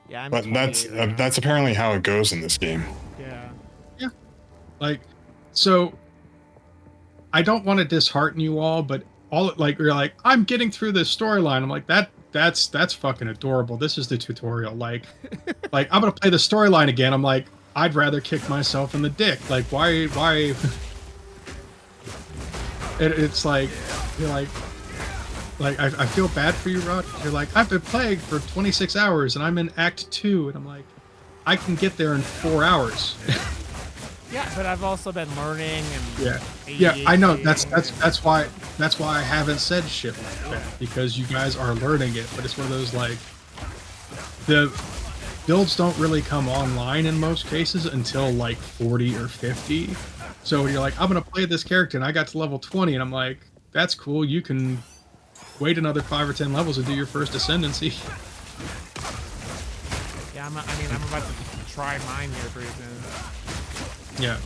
Yeah, I'm But 28 right now. that's apparently how it goes in this game. Yeah. Yeah. Like, so I don't want to dishearten you all, but all like you're like, I'm getting through this storyline. I'm like, that's fucking adorable. This is the tutorial. Like I'm gonna play the storyline again. I'm like, I'd rather kick myself in the dick. Like, why? It's like you're like I feel bad for you, Rod. You're like, I've been playing for 26 hours and I'm in Act 2, and I'm like, I can get there in 4 hours. Yeah, but I've also been learning and Yeah, I know. That's ADHD why I haven't said shit like that, because you guys are learning it. But it's one of those like the builds don't really come online in most cases until like 40 or 50. So you're like, I'm gonna play this character, and I got to level 20, and I'm like, that's cool. You can wait another 5 or 10 levels to do your first ascendancy. Yeah, I'm about to try mine here pretty soon. Yeah.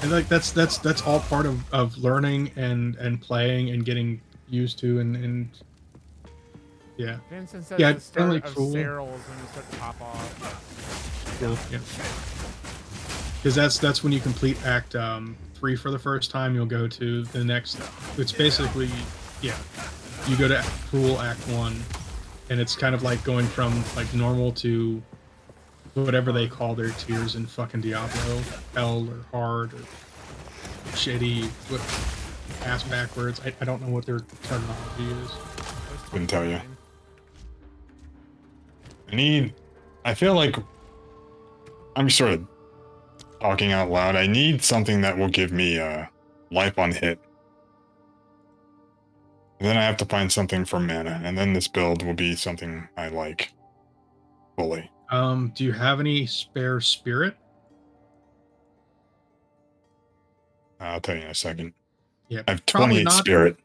And like that's all part of learning and playing and getting used to and yeah. Vincent says Yeah, the it's start really of cool. Cyril's when you start to pop off. Cool. Yeah. Because that's when you complete Act 3 for the first time. You'll go to the next. It's basically you go to Cruel Act 1, and it's kind of like going from like normal to whatever they call their tiers in fucking Diablo, hell or hard or shitty, ass backwards. I don't know what their terminology is. Couldn't tell you. I feel like I'm sort of talking out loud. I need something that will give me life on hit. And then I have to find something for mana, and then this build will be something I like fully. Do you have any spare spirit? I'll tell you in a second. Yeah, I have probably 28 not. spirit.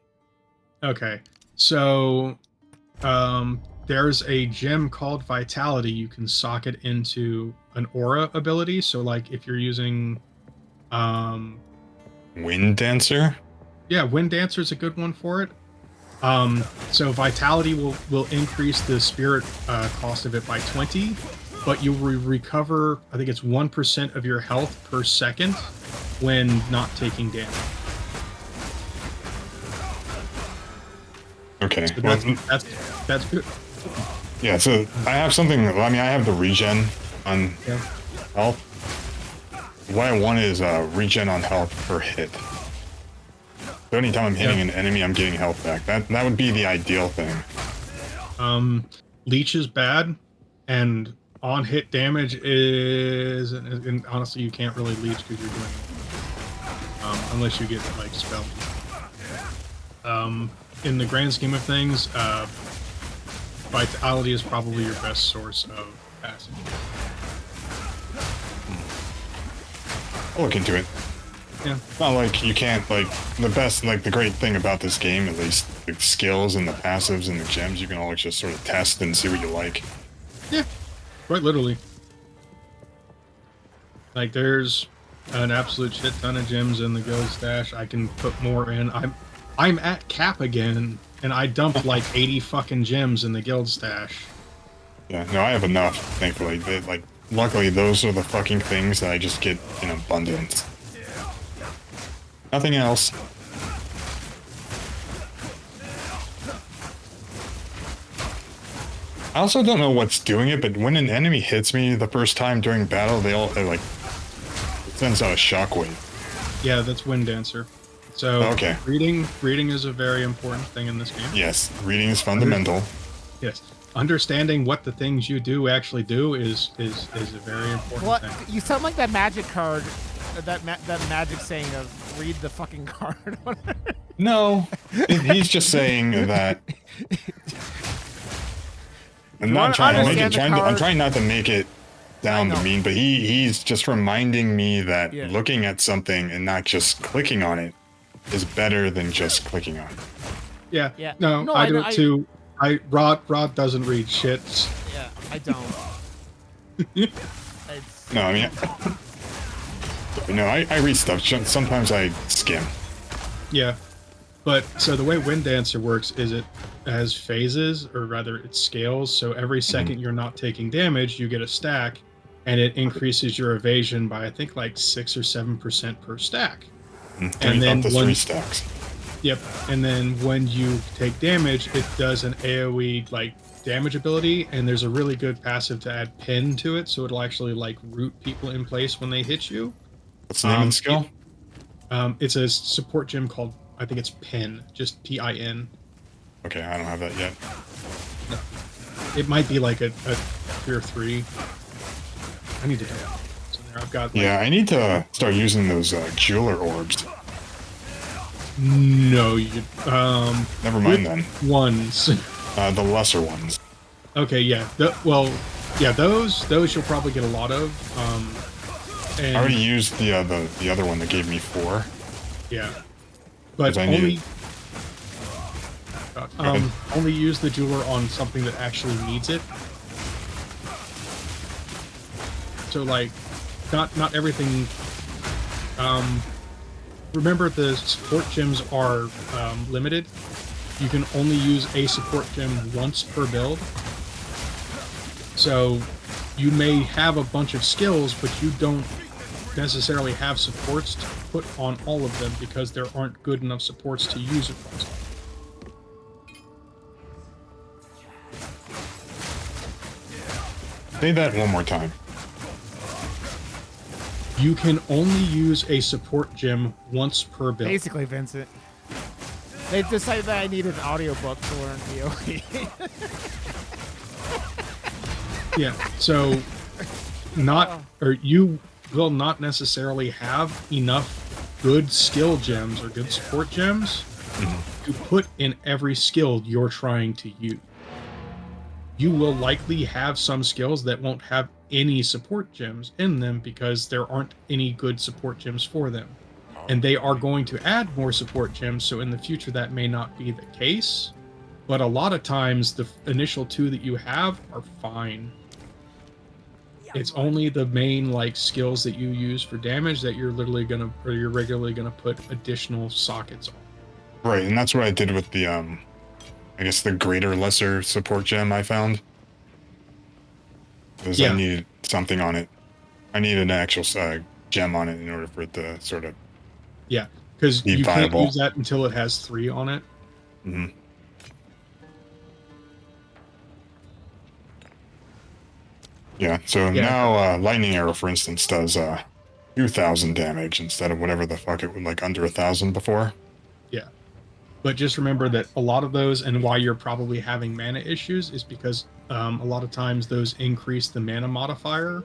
Okay, so there's a gem called Vitality. You can sock it into an aura ability. So like if you're using Wind Dancer? yeah, Wind Dancer is a good one for it. So Vitality will increase the spirit cost of it by 20, but you will recover, I think it's 1% of your health per second when not taking damage. Okay. So Well, that's good. yeah, so I have something. I mean, I have the regen on health. What I want is regen on health per hit. So anytime I'm hitting an enemy, I'm getting health back. That would be the ideal thing. Leech is bad, and on hit damage is, and honestly, you can't really leech because you're doing unless you get like spell. In the grand scheme of things, Vitality is probably your best source of passage. I'll look into it. Yeah. It's not like you can't, like, the great thing about this game, at least the skills and the passives and the gems, you can always just sort of test and see what you like. Yeah, quite literally. Like, there's an absolute shit ton of gems in the guild stash. I can put more in. I'm at cap again, and I dumped like 80 fucking gems in the guild stash. Yeah, no, I have enough, thankfully. Luckily, those are the fucking things that I just get in abundance. Nothing else. I also don't know what's doing it, but when an enemy hits me the first time during battle, it sends out a shockwave. Yeah, that's Wind Dancer. So okay. Reading is a very important thing in this game. Yes, reading is fundamental. Yes. Understanding what the things you do actually do is a very important thing. You sound like that magic card, that magic saying of read the fucking card. No, he's just saying that. I'm trying not to make it sound mean, but he's just reminding me that looking at something and not just clicking on it is better than just clicking on it. Yeah. Yeah. No, I do it too. Rod doesn't read shit. Yeah, I don't. No, I mean, no, I read stuff. Sometimes I skim. Yeah, but so the way Wind Dancer works is has phases, or rather it scales. So every second you're not taking damage, you get a stack, and it increases your evasion by, I think, like 6 or 7% per stack. And then up to when 3 stacks. Yep. And then when you take damage, it does an AoE like damage ability, and there's a really good passive to add pin to it, so it'll actually like root people in place when they hit you. What's the name of the skill? It's a support gem called, I think it's Pin, just PIN. Okay, I don't have that yet. It might be like a tier 3. I need to do it. So there, I've got. Like, Yeah, I need to start using those jeweler orbs. No, you. Never mind then. Ones. The lesser ones. Okay, yeah. Well, yeah, those you'll probably get a lot of. And, I already used the other one that gave me 4. Yeah, but I only. Only use the jeweler on something that actually needs it. So like, not everything. Remember, the support gems are limited. You can only use a support gem once per build. So you may have a bunch of skills, but you don't necessarily have supports to put on all of them because there aren't good enough supports to use across all. Say that one more time. You can only use a support gem once per build. Basically, Vincent. They decided that I needed an audiobook to learn PoE. Yeah, so you will not necessarily have enough good skill gems or good support gems to put in every skill you're trying to use. You will likely have some skills that won't have any support gems in them because there aren't any good support gems for them. And they are going to add more support gems, so in the future that may not be the case. But a lot of times the initial 2 that you have are fine. It's only the main like skills that you use for damage that you're regularly gonna put additional sockets on. Right, and that's what I did with the I guess the greater lesser support gem I found. Because I needed something on it. I needed an actual gem on it in order for it to sort of because you viable. can't use that until it has 3 on it. Mm-hmm. Yeah, so now lightning arrow, for instance, does 2,000 damage instead of whatever the fuck it would like under 1,000 before. Yeah, but just remember that a lot of those, and why you're probably having mana issues, is because a lot of times those increase the mana modifier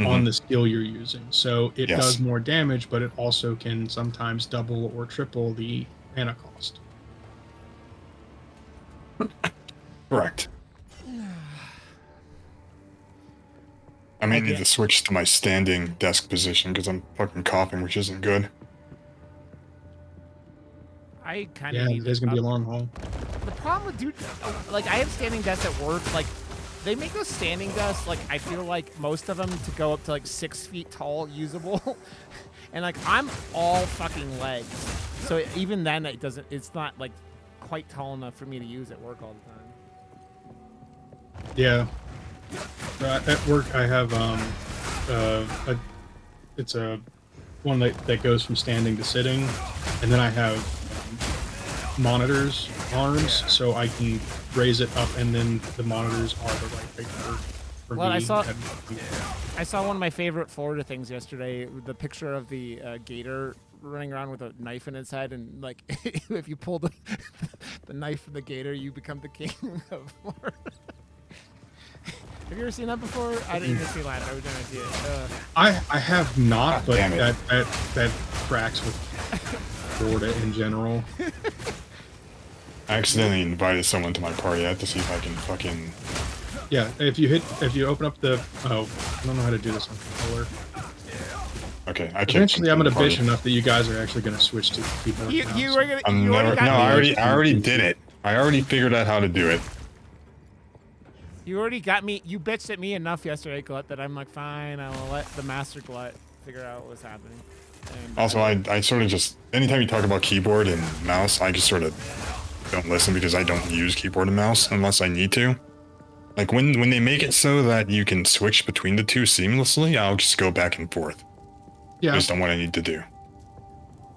on the skill you're using. So it does more damage, but it also can sometimes double or triple the mana cost. Correct. I may need to switch to my standing desk position because I'm fucking coughing, which isn't good. I kind of need. There's gonna be a long haul. The problem with like I have standing desks at work. Like they make those standing desks. Like I feel like most of them to go up to like 6 feet tall, usable, and like I'm all fucking legs. So even then, it doesn't. It's not like quite tall enough for me to use at work all the time. Yeah. At work, I have it's a one that goes from standing to sitting, and then I have monitors arms, so I can raise it up, and then the monitors are the right height for Well, me. I saw one of my favorite Florida things yesterday. The picture of the gator running around with a knife in its head, and like if you pull the knife from the gator, you become the king of Florida. Have you ever seen that before? I didn't even see that. I was gonna see it. I have not, but damn it. that tracks with Florida in general. I accidentally invited someone to my party. I have to see if I can fucking... Yeah, if you open up the... Oh, I don't know how to do this on controller. Okay, I can't... Eventually, I'm gonna bitch enough that you guys are actually gonna switch to people. You were gonna. I'm You never... already got No, me. I already did it. I already figured out how to do it. You already got me. You bitched at me enough yesterday, Glut, that I'm like, fine. I will let the master Glut figure out what's happening. And Also, I sort of just... Anytime you talk about keyboard and mouse, I just sort of don't listen because I don't use keyboard and mouse unless I need to. Like when they make it so that you can switch between the two seamlessly, I'll just go back and forth Yeah, based on what I need to do.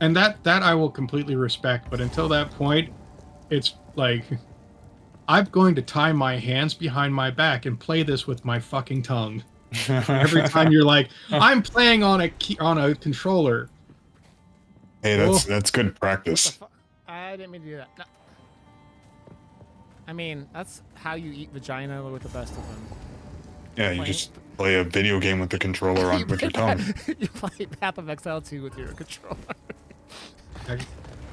and that I will completely respect. But until that point, it's like I'm going to tie my hands behind my back and play this with my fucking tongue. Every time you're like, I'm playing on a controller. Hey, that's good practice. I didn't mean to do that. No. I mean, that's how you eat vagina with the best of them. Yeah, you just play a video game with the controller on with your tongue. You play Path of Exile 2 with your controller.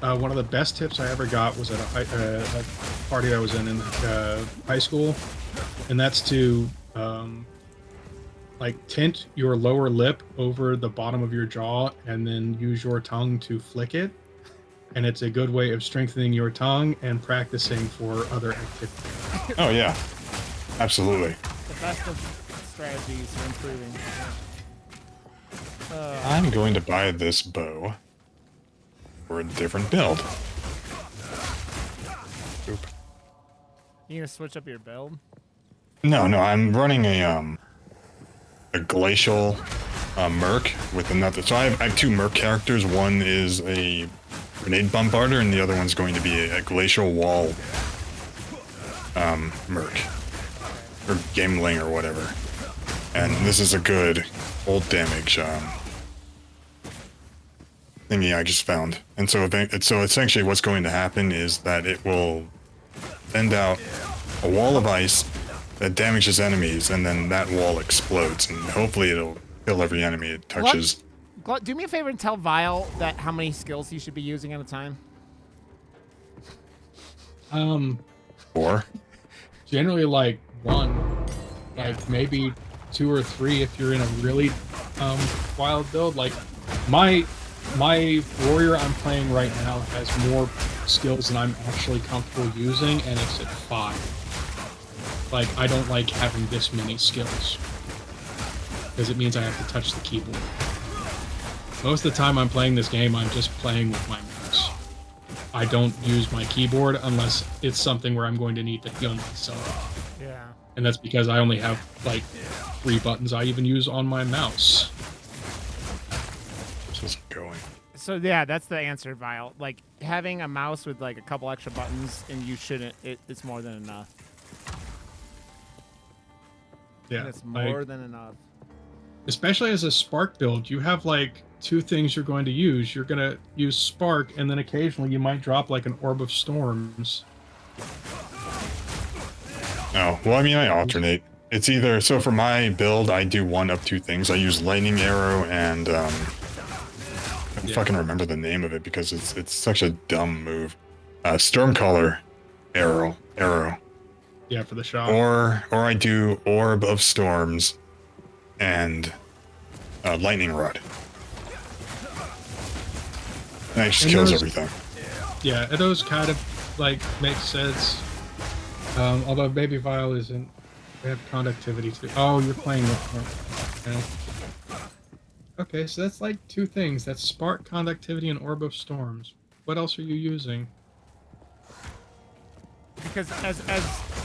One of the best tips I ever got was at a party I was in high school, and that's to like tint your lower lip over the bottom of your jaw and then use your tongue to flick it. And it's a good way of strengthening your tongue and practicing for other activities. Oh yeah, absolutely. The best of strategies for improving. I'm going to buy this bow for a different build. Oop. You gonna switch up your build? No, I'm running a glacial merc with another. So I have two merc characters. One is a grenade bombarder, and the other one's going to be a glacial wall merc or gameling or whatever. And this is a good old damage thingy I just found. And so essentially what's going to happen is that it will send out a wall of ice that damages enemies, and then that wall explodes, and hopefully it'll kill every enemy it touches. Glut, do me a favor and tell Vile that how many skills he should be using at a time. 4. Generally like 1, like maybe 2 or 3 if you're in a really wild build. Like my warrior I'm playing right now has more skills than I'm actually comfortable using, and it's at 5. Like I don't like having this many skills because it means I have to touch the keyboard. Most of the time I'm playing this game, I'm just playing with my mouse. I don't use my keyboard unless it's something where I'm going to need to heal myself. Yeah. And that's because I only have like 3 buttons I even use on my mouse. This isn't going. So yeah, that's the answer, Vile. Like having a mouse with like a couple extra buttons, and you shouldn't. It's more than enough. Yeah, it's more than enough. Especially as a Spark build, you have like 2 things you're going to use. You're going to use Spark, and then occasionally you might drop like an Orb of Storms. Oh, well, I mean, I alternate. It's either, so for my build, I do one of 2 things. I use Lightning Arrow and, I don't fucking remember the name of it because it's such a dumb move. Stormcaller Arrow. Yeah, for the shot. Or I do Orb of Storms and Lightning Rod. And it just kills everything. Yeah, those kind of like make sense. Although Baby Vile isn't, they have conductivity too. Oh, you're playing with. Okay, so that's like 2 things. That's Spark, Conductivity, and Orb of Storms. What else are you using? Because as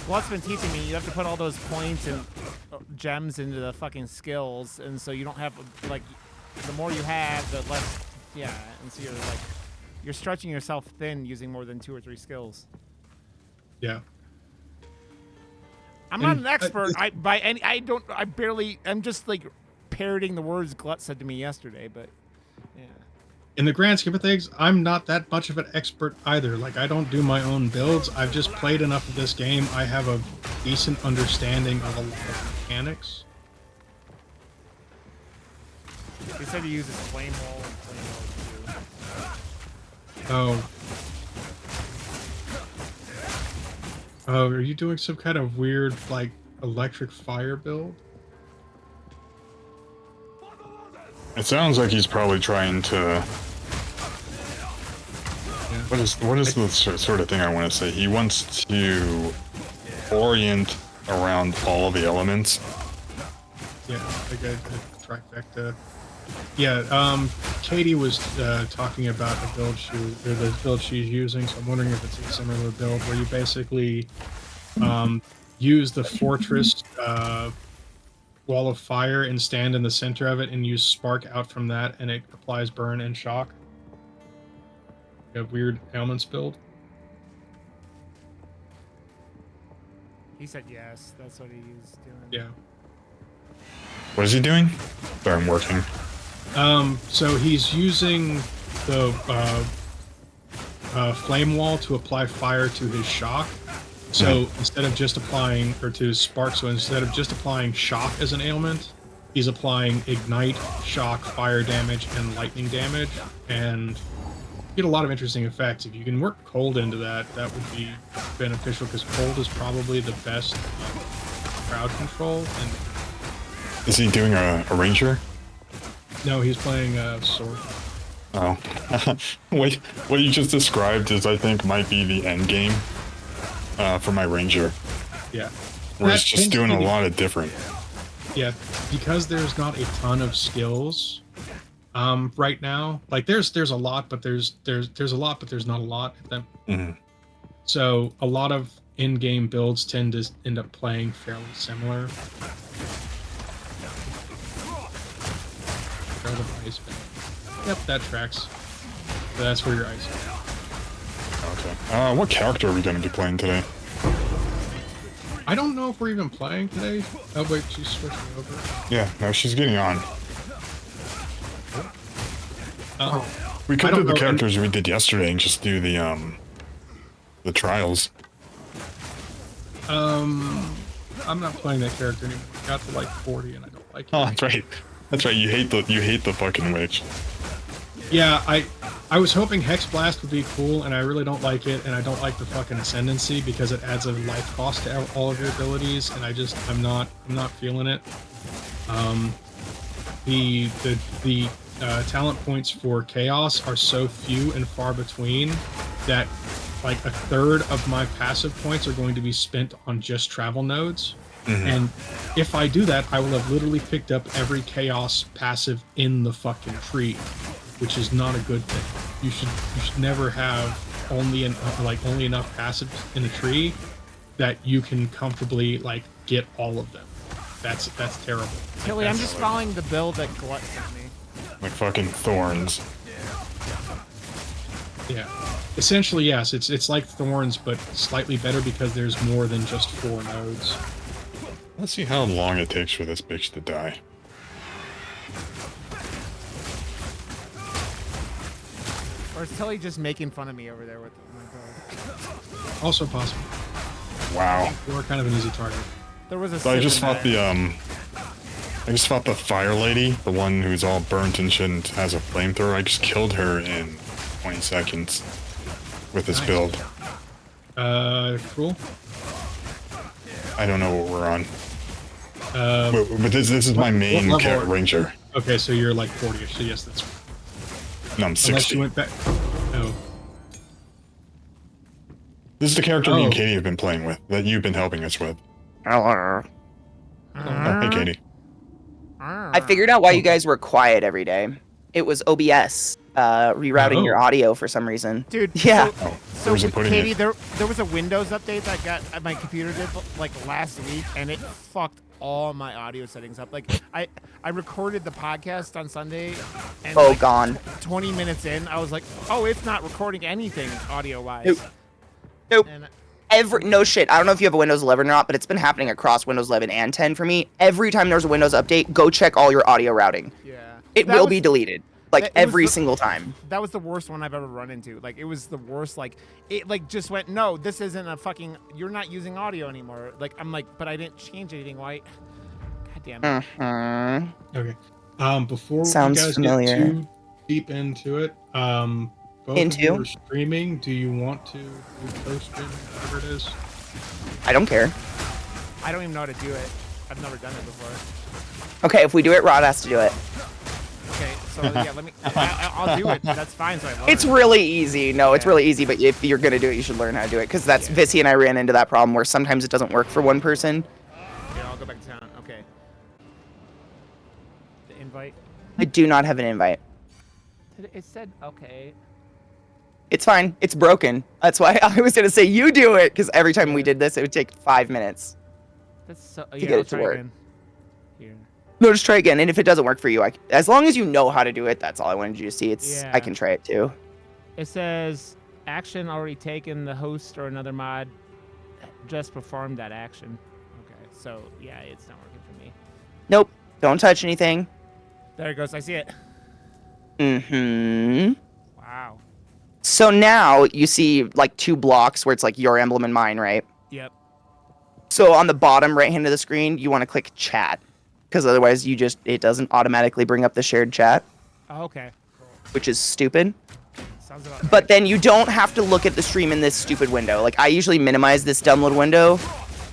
Glut's been teaching me, you have to put all those points and gems into the fucking skills, and so you don't have like the more you have, the less. Yeah, and so you're stretching yourself thin using more than 2 or 3 skills. Yeah. I'm not an expert. I'm just like parroting the words Glut said to me yesterday, but yeah. In the grand scheme of things, I'm not that much of an expert either. Like, I don't do my own builds. I've just played enough of this game. I have a decent understanding of a lot of mechanics. He said he uses flame wall and flame wall too. Oh, are you doing some kind of weird, like, electric fire build? It sounds like he's probably trying to... What is the sort of thing I want to say? He wants to orient around all the elements. Yeah, like a trifecta. Yeah, Katie was talking about the build she's using, so I'm wondering if it's a similar build where you basically use the fortress wall of fire and stand in the center of it and use spark out from that, and it applies burn and shock. A weird ailments build. He said yes. That's what he's doing. Yeah. What is he doing? Sorry, I'm working. So he's using the flame wall to apply fire to his shock. So instead of just applying, or to his spark, so instead of just applying shock as an ailment, he's applying ignite, shock, fire damage, and lightning damage, and get a lot of interesting effects. If you can work cold into that, that would be beneficial, because cold is probably the best crowd control. And Is he doing a ranger? no, he's playing sword. Oh. what you just described is, I think, might be the end game for my ranger. Yeah. Where That it's just tends doing to a be- lot of different. Yeah, because there's not a ton of skills right now. Like there's a lot, but there's a lot, but there's not a lot. So a lot of in-game builds tend to end up playing fairly similar. Ice bag. Yep, that tracks. So that's where your ice is. Okay. What character are we going to be playing today? I don't know if we're even playing today. Oh wait, she's switching over. Yeah, no, she's getting on. We I could don't do the know. characters we did yesterday and just do the trials. I'm not playing that character anymore. I got to like 40 and I don't like it. Oh, that's right. That's right. You hate the fucking witch. Yeah, I was hoping Hex Blast would be cool, and I really don't like it, and I don't like the fucking Ascendancy because it adds a life cost to all of your abilities, and I'm not feeling it. The talent points for Chaos are so few and far between that like a third of my passive points are going to be spent on just travel nodes. And if I do that, I will have literally picked up every Chaos passive in the fucking tree, which is not a good thing. You should never have only enough passives in a tree that you can comfortably like get all of them. That's terrible. Tilly, Like, I'm that's- just following the build that Glut sent me. Like fucking thorns. Yeah. Essentially, yes. It's like Thorns, but slightly better because there's more than just 4 nodes. Let's see how long it takes for this bitch to die. Or is Tilly just making fun of me over there with my build? Also possible. Wow. You're kind of an easy target. There was a. So I just sip in fought there. I just fought the fire lady, the one who's all burnt and shit and has a flamethrower. I just killed her in 20 seconds with this Nice. build. Cool. I don't know what we're on. Uh, But this is my main what level are- ranger. okay, so you're like 40ish, so yes, that's No, I'm unless 60. you went back. Oh, This is the character me and Oh. Katie have been playing with, that you've been helping us with. Hello. Oh, hey, Katie. I figured out why you guys were quiet every day. It was OBS rerouting Oh. your audio for some reason. Dude, Yeah. Oh, So where's it putting Katie, it? there was a Windows update that got my computer did like last week, and it fucked all my audio settings up. Like I recorded the podcast on Sunday, and Oh, like, gone. 20 minutes in, I was like, oh, it's not recording anything audio wise. Nope. Nope. And No shit. I don't know if you have a Windows 11 or not, but it's been happening across Windows 11 and 10 for me. Every time there's a Windows update, go check all your audio routing. yeah, It That will was- be deleted. Like it was every the- single time. That was the worst one I've ever run into. Like it was the worst. Like it like just went, no, this isn't a fucking. You're not using audio anymore. Like I'm like, but I didn't change anything. Why? God damn it. Mhm. okay. Before Sounds you guys familiar. get too deep into it, both of you Into? are streaming. Do you want to do co-streaming, whatever it is? I don't care. I don't even know how to do it. I've never done it before. Okay, if we do it, Rod has to do it. Okay, so yeah, let me. I'll do it. That's fine. So I learn. It's really easy. No, it's Yeah. really easy, but if you're gonna do it, you should learn how to do it. Because that's Vissy and I ran into that problem where sometimes it doesn't work for one person. Yeah, I'll go back to town. Okay. The invite. I do not have an invite. It said okay. It's fine. It's broken. That's why I was gonna say you do it, because every time we did this, it would take 5 minutes. That's so. get Yeah, I'll it to try work. again. Here. No, just try again. And if it doesn't work for you, as long as you know how to do it, that's all I wanted you to see. Yeah. I can try it too. It says action already taken. The host or another mod just performed that action. Okay, so yeah, it's not working for me. Nope. Don't touch anything. There it goes. I see it. Mm-hmm. Wow. So now you see like 2 blocks where it's like your emblem and mine, right? Yep. So on the bottom right hand of the screen, you want to click chat, because otherwise it doesn't automatically bring up the shared chat, Oh, okay. Cool. which is stupid. Sounds about right. But then you don't have to look at the stream in this stupid window. Like, I usually minimize this dumb little window.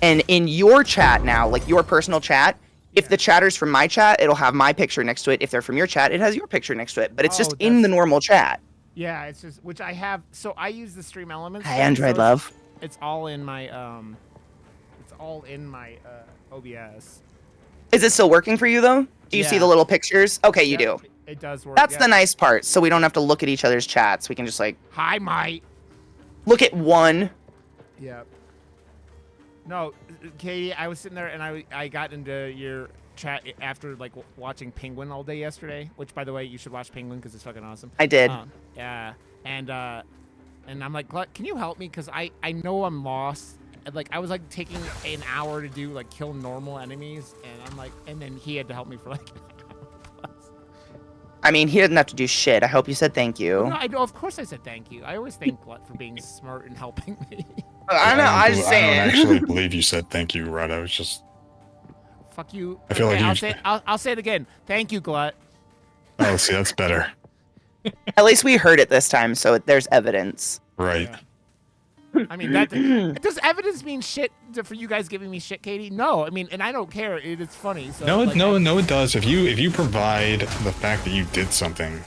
And in your chat now, like your personal chat, if the chatter's from my chat, it'll have my picture next to it. If they're from your chat, it has your picture next to it. But it's just in the normal chat. Yeah, it's just which I have. So I use the stream elements. Hi, thing, Android so love. It's all in my OBS. Is it still working for you, though? Do you see Yeah. the little pictures? Okay, you do. It does work. That's yeah. the nice part. So we don't have to look at each other's chats. We can just, like, Hi, Mike. look at one. Yeah. No, Katie, I was sitting there and I got into your chat after like watching Penguin all day yesterday. Which, by the way, you should watch Penguin because it's fucking awesome. I did. Yeah, and I'm like, Glut, can you help me? Because I know I'm lost. And, like I was like taking an hour to do like kill normal enemies, and I'm like, and then he had to help me for like an hour plus. I mean, he didn't have to do shit. I hope you said thank you. No, I know. Of course, I said thank you. I always thank Glut for being smart and helping me. I know. I was I don't saying. actually believe you said thank you, Rod. I was just. Fuck you. I feel like I'll say it again. Thank you, Glut. Oh, see, that's better. At least we heard it this time, so there's evidence. Right. Yeah. I mean, does evidence mean shit for you guys giving me shit, Katie? No, I mean, and I don't care. It's funny. So, No, like, no, it does. If you provide the fact that you did something,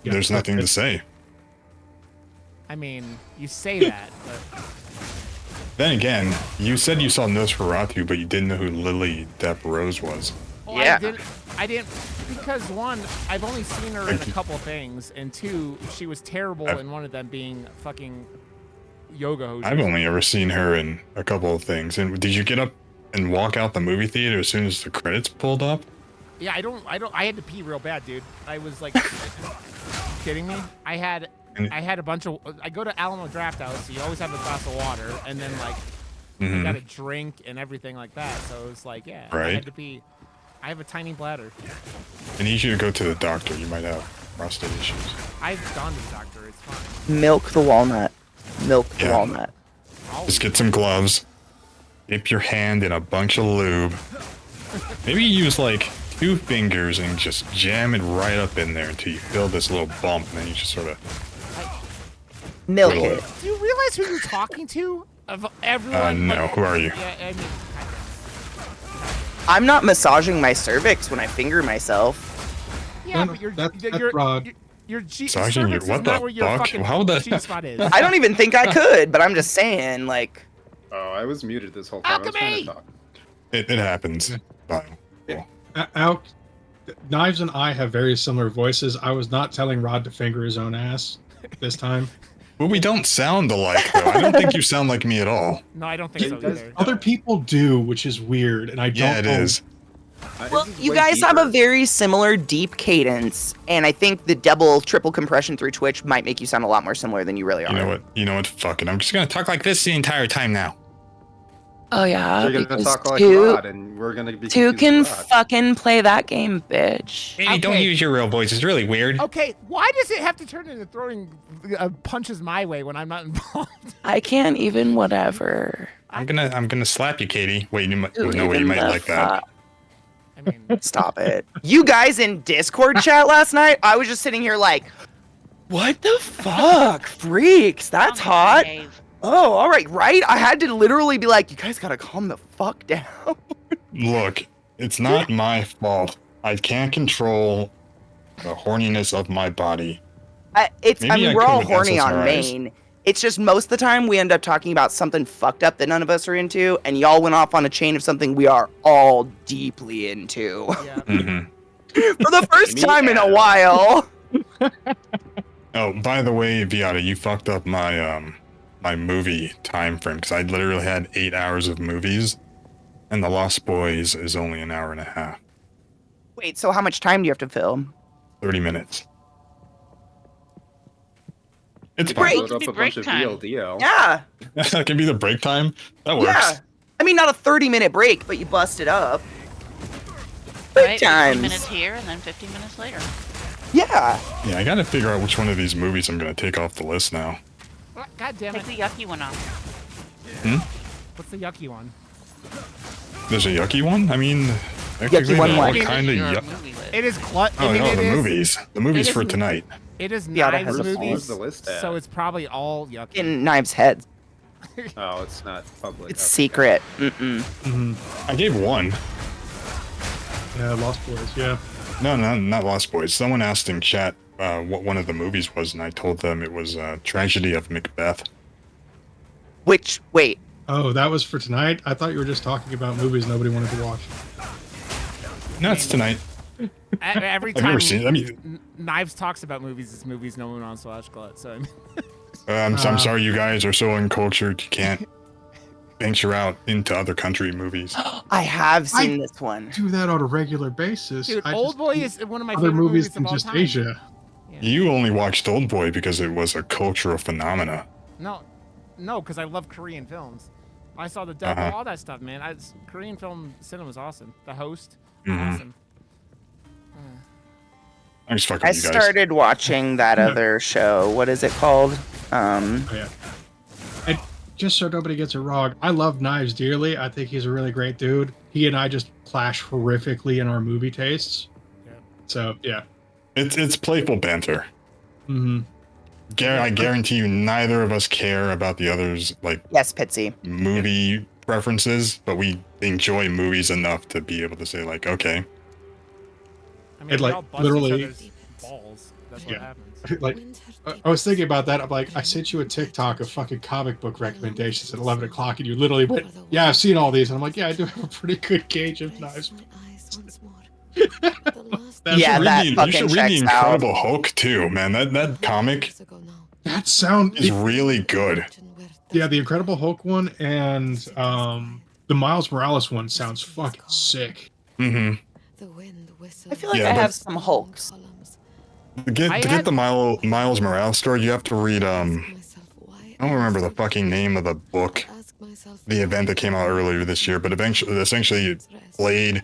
there's nothing to say. I mean, you say that, but Then again, you said you saw Nosferatu, but you didn't know who Lily Depp Rose was. well, Yeah. I didn't, because one, I've only seen her in a couple things, and two, she was terrible in one of them being fucking yoga host. I've only ever seen her in a couple of things. And did you get up and walk out the movie theater as soon as the credits pulled up? Yeah, I had to pee real bad, dude. I was like, kidding me? I had a bunch of, I go to Alamo Draft House, so you always have a glass of water, and then like, you got a drink and everything like that. So it was like, yeah, I Right. had to pee. I have a tiny bladder. I need you to go to the doctor. You might have prostate issues. I've gone to the doctor. It's fine. Milk the walnut. Milk the Yeah. walnut. Just get some gloves. Dip your hand in a bunch of lube. Maybe use like 2 fingers and just jam it right up in there until you feel this little bump, and then you just sort of. Milk Little- it. Do you realize who you're talking to? Of everyone? No. Who are you? Yeah, I mean, I'm not massaging my cervix when I finger myself. yeah, No, but you're that's you're broad. your G Massaging your- cervix what is not the where your fuck? fucking How the- G spot is. I don't even think I could, but I'm just saying, like, Oh, I was muted this whole time. I was trying Alchemy! to talk. It happens. Fine. Cool. Knives and I have very similar voices. I was not telling Rod to finger his own ass this time. Well, we don't sound alike, though. I don't think you sound like me at all. No, I don't think so It does- either. Other people do, which is weird, and I don't. Yeah, it know- is. well, This is you way guys have a deeper. very similar deep cadence, and I think the double, triple compression through Twitch might make you sound a lot more similar than you really are. You know what? Fuck it. I'm just gonna talk like this the entire time now. Oh yeah, You're gonna because talk like two, Rod, and we're gonna be two confused can with Rod. fucking play that game, bitch. Maybe don't Okay. use your real voice. It's really weird. Okay, why does it have to turn into throwing punches my way when I'm not involved? I can't even whatever. I'm gonna slap you, Katie. Wait, you might, Who no way, you even might the like that. fuck? I mean, Stop it. You guys in Discord chat last night, I was just sitting here like, what the fuck? Freaks, that's hot. Oh, all right, right? I had to literally be like, you guys gotta calm the fuck down. Look, it's not my fault. I can't control the horniness of my body. I Maybe mean, I we're could all with horny on SSRIs. main. It's just most of the time we end up talking about something fucked up that none of us are into, and y'all went off on a chain of something we are all deeply into. yeah. Mm-hmm. For the first Me time in a Adam. while. Oh, by the way, Viata, you fucked up my my movie time frame because I literally had 8 hours of movies, and The Lost Boys is only an hour and a half, Wait, so how much time do you have to film? 30 minutes. It's You Break. can load up Be a bunch break of time. VLDL. Yeah. That can be the break time. That works. Yeah. I mean, not a 30-minute break, but you bust it up. Right, 15 times. minutes here and then 15 minutes later. Yeah. Yeah, I gotta figure out which one of these movies I'm gonna take off the list now. God damn Take it. the yucky one off. What's the yucky one? There's a yucky one? I mean, technically one they're what? all kind of Your yuck. movie list. It is Oh, I mean, no, it the is- movies. The movies it for is- tonight. It is Yeah, that Knives has- movies. Where's the list at? So it's probably all yucky. In Knives Head. Oh, it's not public. It's Okay. secret. Mm-mm. I gave one. Yeah, Lost Boys. Yeah. No, not Lost Boys. Someone asked in chat what one of the movies was, and I told them it was Tragedy of Macbeth. Which, wait. Oh, that was for tonight. I thought you were just talking about movies nobody wanted to watch. No, it's tonight. Every I've time never seen it. I mean, Knives talks about movies, it's movies no one wants to watch. So I mean, I'm sorry you guys are so uncultured you can't venture out into other country movies. I have seen this one. Do that on a regular basis. dude, I Old just Boy do is one of my other favorite movies movies than of all just time. Asia. You only watched Old Boy because it was a cultural phenomena. No, because I love Korean films. I saw the dub, all that stuff, man. Korean film cinema was awesome. The Host, awesome. I'm just fucking I with you guys. started watching that other show. What is it called? Oh, yeah. And just so nobody gets it wrong, I love Knives dearly. I think he's a really great dude. He and I just clash horrifically in our movie tastes. Yeah. So yeah. It's playful banter. Mm-hmm. I guarantee you, neither of us care about the other's like Yes, Pitsy. movie preferences, but we enjoy movies enough to be able to say like, okay, I mean, It, we like, all bust literally- each other's balls. That's what Yeah. happens. Like, I was thinking about that. I'm like, I sent you a TikTok of fucking comic book recommendations at 11 o'clock, and you literally went, "Yeah, I've seen all these." And I'm like, "Yeah, I do have a pretty good gauge of Knives." That's Yeah, you that should fucking read the checks out. Incredible Hulk too, man. That comic That sound is really good. Yeah, the Incredible Hulk one and the Miles Morales one sounds fucking sick. Mm-hmm. I feel like Yeah, I but- have some Hulks. To get the Miles Morales story, you have to read I don't remember the fucking name of the book, the event that came out earlier this year, but essentially Blade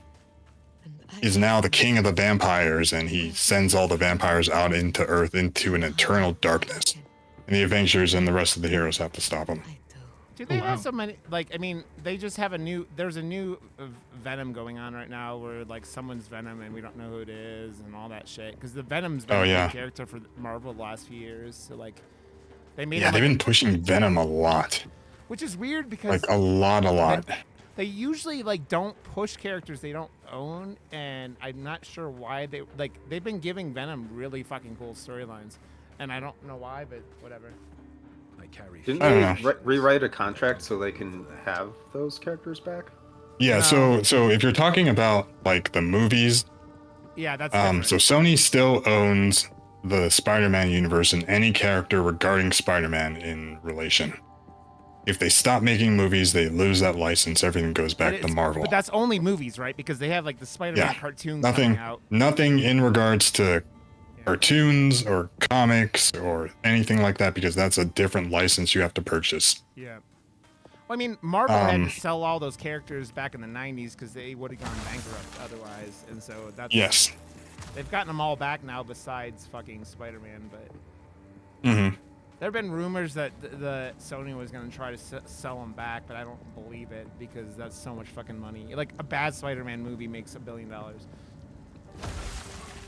is now the king of the vampires, and he sends all the vampires out into Earth into an eternal darkness. And the Avengers and the rest of the heroes have to stop him. Dude, they wow. have so many. Like, I mean, they just have there's a new Venom going on right now where like someone's Venom and we don't know who it is and all that shit. Because the Venom's been Oh, a yeah. big character for Marvel the last few years. So like, they made Yeah, him, they've like, been pushing Venom a lot. which is weird because Like a lot. they usually like don't push characters they don't own, and I'm not sure why they've been giving Venom really fucking cool storylines, and I don't know why, but whatever. Didn't I they don't know. rewrite a contract so they can have those characters back? Yeah, so if you're talking about like the movies, Yeah, that's so different. Sony still owns the Spider-Man universe and any character regarding Spider-Man in relation. If they stop making movies, they lose that license. Everything goes But back to it's- Marvel. But that's only movies, right? Because they have like the Spider-Man Yeah, cartoons nothing, coming out. nothing in regards to cartoons or comics or anything like that, because that's a different license you have to purchase. Yeah. Well, I mean, Marvel had Um, to sell all those characters back in the '90s because they would have gone bankrupt otherwise, and so that's Yes. they've gotten them all back now. Besides fucking Spider-Man, but Mm-hmm. there have been rumors that the Sony was going to try to sell them back, but I don't believe it because that's so much fucking money. Like a bad Spider-Man movie makes $1 billion.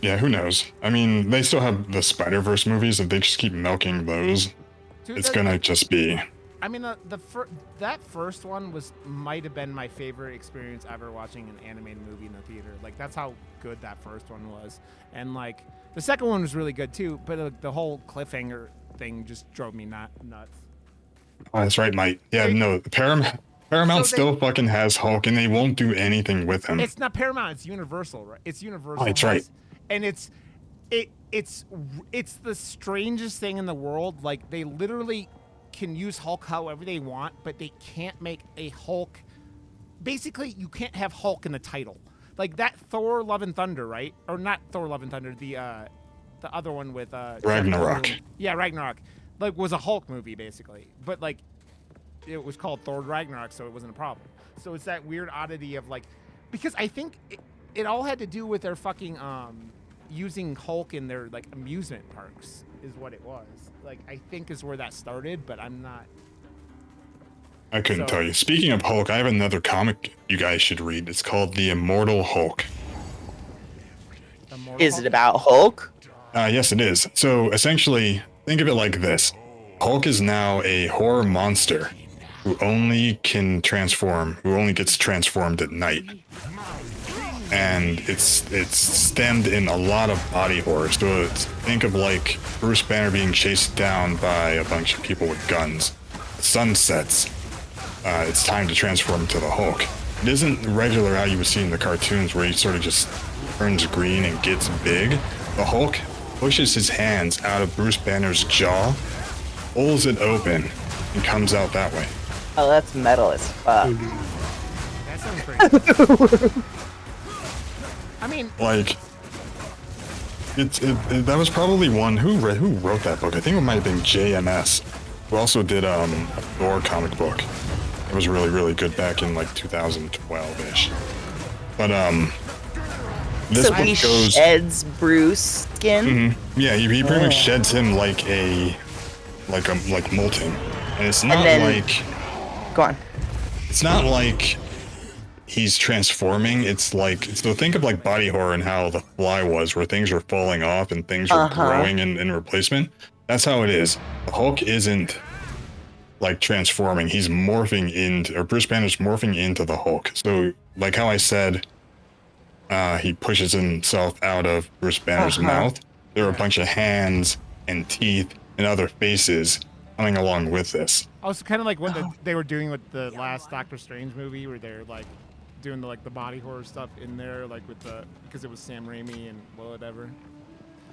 Yeah, who knows? I mean, they still have the Spider-Verse movies. If they just keep milking those, Dude, it's that- gonna just be. I mean, that first one might have been my favorite experience ever watching an animated movie in the theater. Like that's how good that first one was, and like the second one was really good too. But the whole cliffhanger thing just drove me nuts. Oh, that's right, Mike. Yeah, Hey. no, Paramount So still fucking has Hulk, and they won't do anything with him. It's not Paramount. It's Universal, right? It's Universal. Oh, that's right. And it's the strangest thing in the world. Like they literally can use Hulk however they want, but they can't make a Hulk. Basically, you can't have Hulk in the title. Like that Thor: Love and Thunder, right? Or not Thor: Love and Thunder. The other one with Ragnarok. Yeah, Ragnarok. Like was a Hulk movie basically, but like it was called Thor Ragnarok, so it wasn't a problem. So it's that weird oddity of like, because I think it all had to do with their fucking using Hulk in their like amusement parks is what it was. Like I think is where that started, but I'm not. I couldn't tell you. Speaking of Hulk, I have another comic you guys should read. It's called The Immortal Hulk. Is it about Hulk? Yes, it is. So essentially, think of it like this: Hulk is now a horror monster who only can transform, who only gets transformed at night. And it's stemmed in a lot of body horror. So think of like Bruce Banner being chased down by a bunch of people with guns. The sun sets. It's time to transform to the Hulk. It isn't regular how you would see in the cartoons where he sort of just turns green and gets big. The Hulk pushes his hands out of Bruce Banner's jaw, pulls it open, and comes out that way. Oh, that's metal as fuck. That sounds pretty. I mean, Like, that was probably one who wrote that book. I think it might have been JMS, who also did a Thor comic book. It was really, really good back in like 2012-ish. But this So book he goes. sheds Bruce skin. Yeah, he pretty much sheds him like molting, and it's not then- like Go on. it's not like he's transforming. It's like, so think of like body horror and how The Fly was, where things were falling off and things were growing in replacement. That's how it is. The Hulk isn't like transforming. He's morphing into, or Bruce Banner's morphing into the Hulk. So like how I said, he pushes himself out of Bruce Banner's mouth. There are a bunch of hands and teeth and other faces coming along with this. also kind of like what they were doing with the last Doctor Strange movie, where they're like doing the body horror stuff in there, like with because it was Sam Raimi and whatever.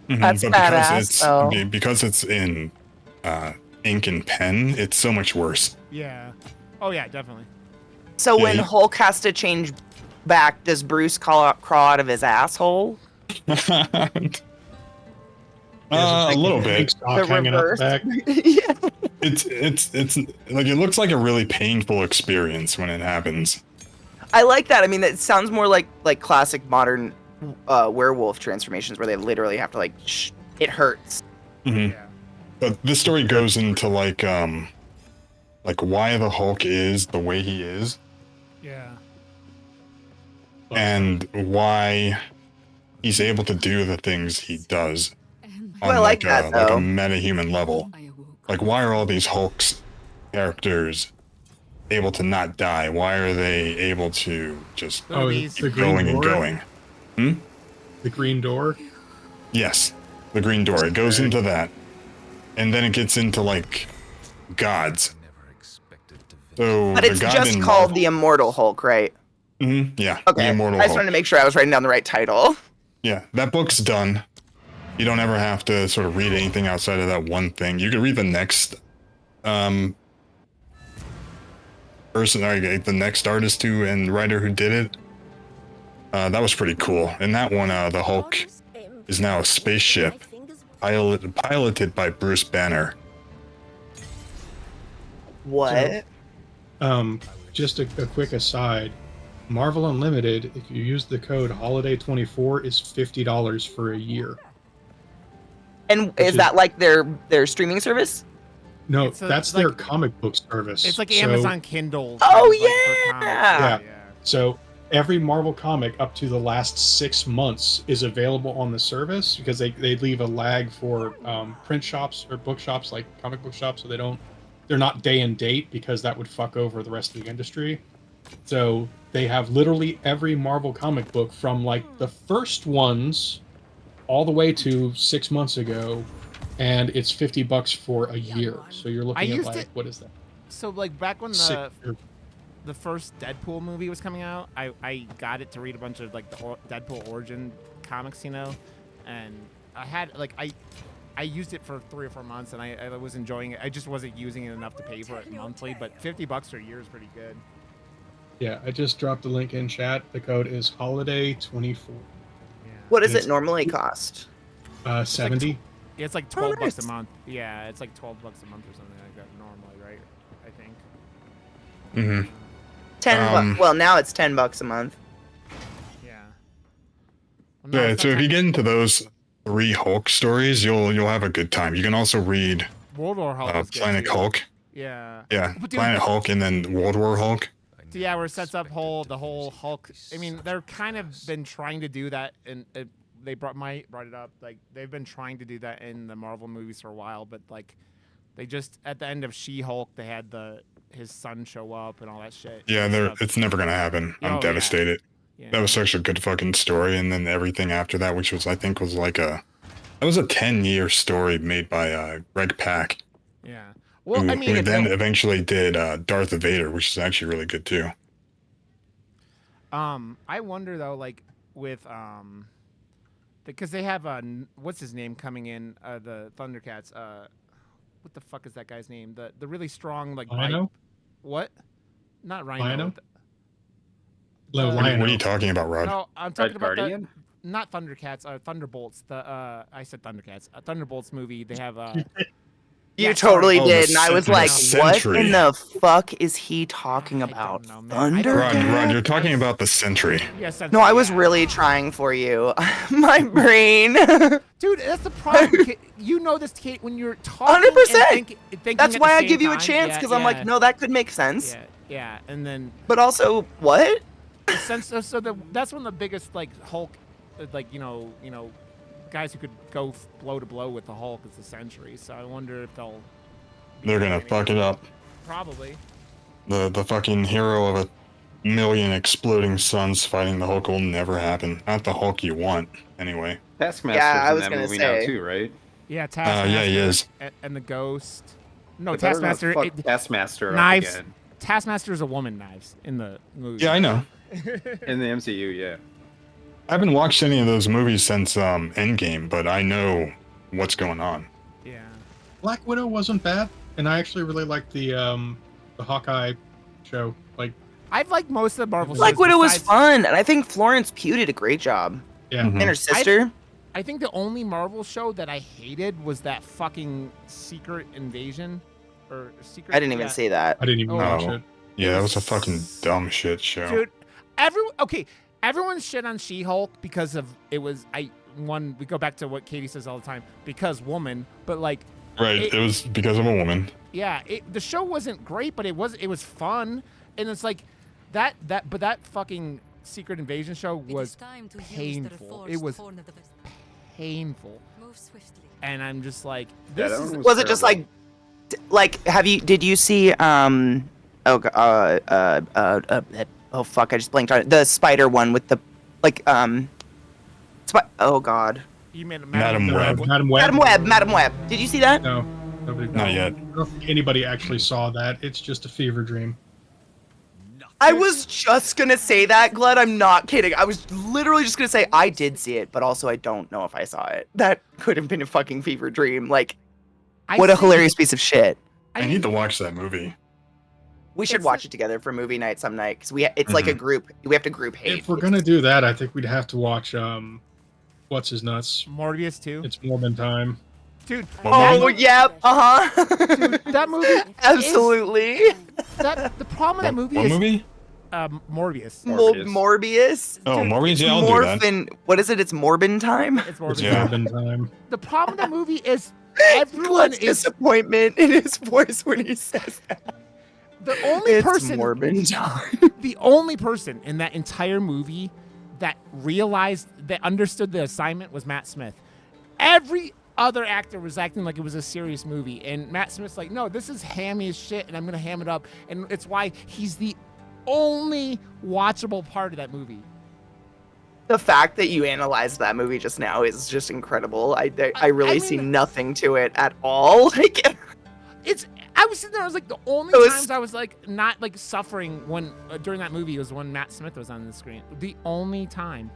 That's But badass, though. because it's in ink and pen, it's so much worse. Yeah. Oh yeah, definitely. So Yeah, when he- Hulk has to change back, does Bruce crawl out of his asshole? A little bit. Stock hanging out the back. Yeah. It's like, it looks like a really painful experience when it happens. I like that. I mean, it sounds more like classic modern werewolf transformations, where they literally have to it hurts. Mm-hmm. Yeah. But this story goes into like why the Hulk is the way he is, Yeah. and why he's able to do the things he does on I like that, like a though. meta-human level. Like, why are all these Hulk's characters able to not die? Why are they able to just Oh, Movies. the green going and door. going? The green door. Yes, the green door. It goes into that, and then it gets into like gods. So But the it's god just in called the Immortal Hulk, right? yeah, Okay. the Immortal I just Hulk. wanted to make sure I was writing down the right title. Yeah, that book's done. You don't ever have to sort of read anything outside of that one thing. You can read the next person, or the next artist who and writer who did it. That was pretty cool. In that one, the Hulk is now a spaceship piloted by Bruce Banner. What? Just a quick aside. Marvel Unlimited, if you use the code Holiday24, is $50 for a year. And Which is that like their streaming service? No, It's that's like- their comic book service. It's like So- Amazon Kindle. Oh, like, for yeah! comics. Yeah. Yeah. So every Marvel comic up to the last 6 months is available on the service, because they leave a lag for print shops or bookshops, like comic book shops, so they're not day and date, because that would fuck over the rest of the industry. So they have literally every Marvel comic book from like the first ones all the way to 6 months ago, and it's $50 for a year. So you're looking at used like, it- what is that? So like back when Six, the or the first Deadpool movie was coming out, I got it to read a bunch of like the Deadpool origin comics, you know, and I had like I used it for 3 or 4 months, and I was enjoying it. I just wasn't using it enough to pay for it monthly, but $50 for a year is pretty good. Yeah, I just dropped the link in chat. The code is holiday24. Yeah. What does It's- it normally cost? 70. Yeah, it's like Oh, $12 nice. a month. Yeah, it's like $12 a month or something like that normally, right? I think. Mm-hmm. 10 bucks. Well, now it's $10 a month. Yeah. Well, no, Yeah, it's so not if you ten- get into those 3 Hulk stories, you'll have a good time. You can also read World War Hulk was good Planet too. Hulk. Yeah. Yeah, But dude, Planet Hulk and then World War Hulk. So yeah, where it sets up the whole Hulk. I mean, they're kind of been trying to do that, and they brought it up. Like they've been trying to do that in the Marvel movies for a while, but like they just at the end of She-Hulk, they had his son show up and all that shit. Yeah, and stuff. it's never gonna happen. Oh, I'm yeah. devastated. Yeah. That was such a good fucking story, and then everything after that, which was I think was like that was a 10-year story made by Greg Pak. Yeah. Well, I mean, who if then they- eventually did Darth Vader, which is actually really good too. I wonder though, like with because they have what's his name coming in the Thundercats. What the fuck is that guy's name? The really strong like Rhino? What? Not Rhino. Lionel? Uh, What are you talking about, Rod? No, I'm talking Red about Guardian? not Thundercats. Thunderbolts. I said Thundercats. Thunderbolts movie. They have You Yeah, totally sorry. Oh, did, the and I was Sen- like, the "What Sentry. in the fuck is he talking I don't about? know, man. I don't- Rod, Thundercats?" you're talking about the Sentry. yeah. No, I was yeah. really trying for you. My brain. Dude, that's the problem. You know this, Kate, when you're talking. 100%. And thinking That's at why the I same give you a time. chance, Yeah, because I'm yeah, like, no, that could make sense. Yeah, and then But also, what? that's one of the biggest like Hulk, like you know, guys who could go blow to blow with the Hulk is the Sentry. So I wonder if they'll. They're gonna fuck it up. Probably. The fucking hero of a million exploding suns fighting the Hulk will never happen. Not the Hulk you want, anyway. Taskmaster's Yeah, I in was that gonna movie say. now too, right? Yeah, Taskmaster. Yeah, he is. And the Ghost. No, They better not Taskmaster. fuck Taskmaster up Knives. again. Taskmaster is a woman. Knives in the movie. Yeah, I know. In the MCU, yeah. I haven't watched any of those movies since Endgame, but I know what's going on. Yeah. Black Widow wasn't bad, and I actually really liked the Hawkeye show. Like, I've liked most of the Marvel Black shows Widow was besides- fun, and I think Florence Pugh did a great job. yeah. Mhm. And her sister. I think the only Marvel show that I hated was that fucking Secret Invasion, or Secret. I didn't even yeah. see that. I didn't even watch Oh. it. Yeah, that was a fucking dumb shit show. Dude, everyone shit on She-Hulk because of it was we go back to what Katie says all the time, because woman, but like Right, it was because of a woman. yeah, the show wasn't great, but it was fun, and it's like that fucking Secret Invasion show was painful. It was painful, and I'm just like, Yeah, this that is one Was it just terrible. did you see oh fuck, I just blinked on it. The spider one with the oh god. you made a Madam Web. Madam Web. Madam Web. Did you see that? No, nobody. Not yet. I don't think anybody actually saw that. It's just a fever dream. I was just gonna say that, Glad. I'm not kidding. I was literally just gonna say I did see it, but also I don't know if I saw it. That could have been a fucking fever dream. Like, what a hilarious piece of shit. I need to watch that movie. We should It's watch it together for movie night some night, because it's like a group. We have to group hate. If we're gonna do that, I think we'd have to watch what's his nuts. Morbius too, It's Morbin time. dude. Oh, yep. Dude, that movie. Absolutely. The problem with that movie What is movie? Morbius. Morbius. Oh, Dude, Morbius, it's yeah, I'll do that. Morphin. What is it? It's Morbin time. It's Morbius. It's Yeah. Morbin time. The problem with that movie is everyone Glen's is disappointment in his voice when he says that. the only It's person. Morbin time. The only person in that entire movie that understood the assignment was Matt Smith. Every other actor was acting like it was a serious movie, and Matt Smith's like, no, this is hammy as shit, and I'm gonna ham it up, and it's why he's the only watchable part of that movie. The fact that you analyzed that movie just now is just incredible. I really see mean- nothing to it at all. Like, It's I was sitting there. I was like, the only It was- times I was like not like suffering when during that movie was when Matt Smith was on the screen. The only time.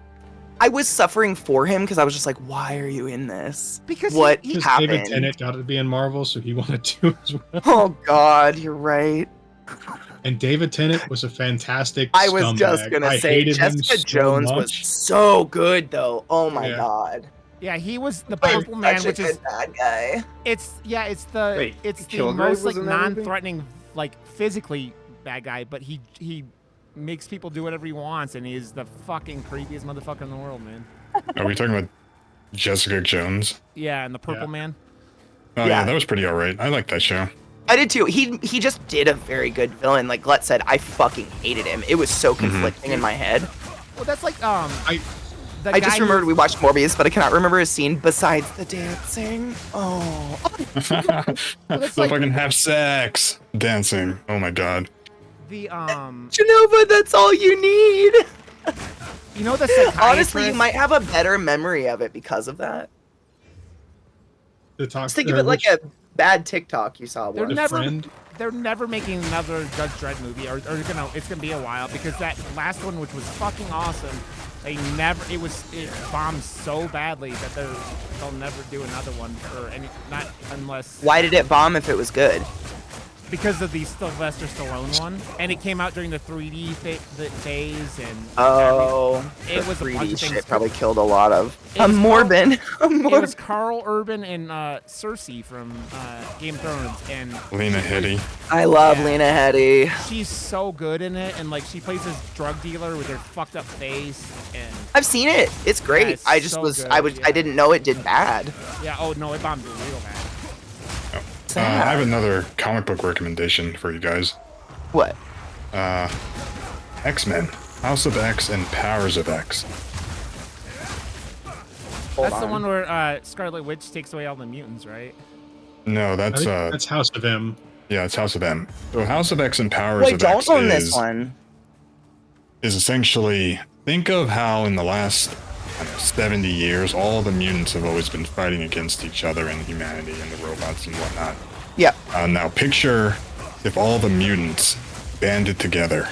I was suffering for him because I was just like, why are you in this? Because What Because happened? David Tennant got to be in Marvel, so he wanted to as well. Oh God, you're right. And David Tennant was a fantastic I was just scumbag. gonna I say hated him Jessica so Jones was much. so good though. Oh my Yeah. God. Yeah, he was the Like, Purple Man, such a which is good bad guy. it's the Wait, it's the Kilgrave most was like in that movie? non-threatening like physically bad guy, but he makes people do whatever he wants, and he's the fucking creepiest motherfucker in the world, man. Are we talking about Jessica Jones? Yeah, and the Purple Yeah. Man. Oh yeah, Yeah. that was pretty alright. I like that show. I did too. He just did a very good villain. Like Glut said, I fucking hated him. It was so conflicting in my head. Well, that's like I the I just guy who- remembered we watched Morbius, but I cannot remember a scene besides the dancing. Oh. that's So like- fucking have sex, dancing. Oh my god. the Genova, that's all you need. you know the psychiatrist. Honestly, you might have a better memory of it because of that. the talk. Just think of it like a bad TikTok you saw They're once. never friend. they're never making another Judge Dredd movie, or it's gonna be a while because that last one, which was fucking awesome, it bombed so badly that they'll never do another one or any not unless Why did it bomb if it was good? because of the Sylvester Stallone one, and it came out during the 3D phase, and Oh, it the was a bunch 3D of things. shit probably killed a lot of. It A was Morbin. It was Carl Urban and Cersei from Game of Thrones, and Lena Headey. I love Yeah. Lena Headey. she's so good in it, and like she plays this drug dealer with her fucked up face, and I've seen it. It's great. it's I just so was good, I was yeah. I didn't know it did bad. yeah, oh no, it bombed real bad. I have another comic book recommendation for you guys. What? X-Men, House of X, and Powers of X. Hold That's the on. one where Scarlet Witch takes away all the mutants, right? No, I that's think that's House of M. yeah, it's House of M. So House of X and Powers Wait, of don't X own this one. is essentially, think of how in the last 70 years, all the mutants have always been fighting against each other and humanity and the robots and whatnot. Yeah. Now picture if all the mutants banded together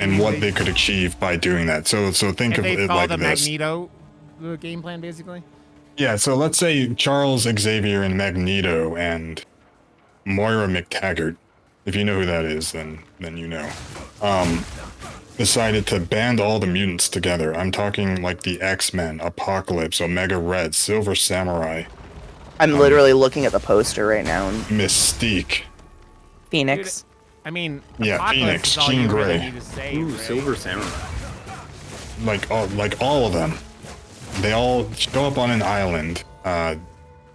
and what they could achieve by doing that. So think And of they it follow like the this. Magneto game plan, basically. Yeah, so let's say Charles Xavier and Magneto and Moira McTaggart, if you know who that is, then you know, decided to band all the mutants together. I'm talking like the X-Men, Apocalypse, Omega Red, Silver Samurai, I'm literally looking at the poster right now. And Mystique. Phoenix. I mean, Yeah, Apocalypse Phoenix, is all Jean you really Grey. need to save, Ooh, right? Silver Samurai. Like all of them. They all show up on an island,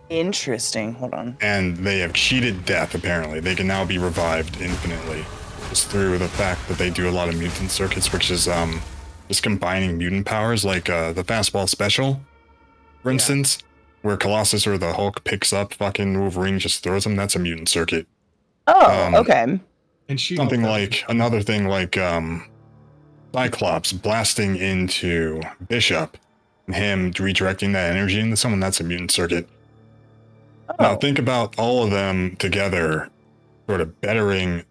Interesting. Hold on. and they have cheated death, apparently. They can now be revived infinitely. Just through the fact that they do a lot of mutant circuits, which is just combining mutant powers, like the fastball special, for Yeah. instance, where Colossus or the Hulk picks up fucking Wolverine, just throws him. That's a mutant circuit. Oh, okay. And she Something like, another thing like Cyclops blasting into Bishop, and him redirecting that energy into someone. That's a mutant circuit. Now Oh. think about all of them together, sort of bettering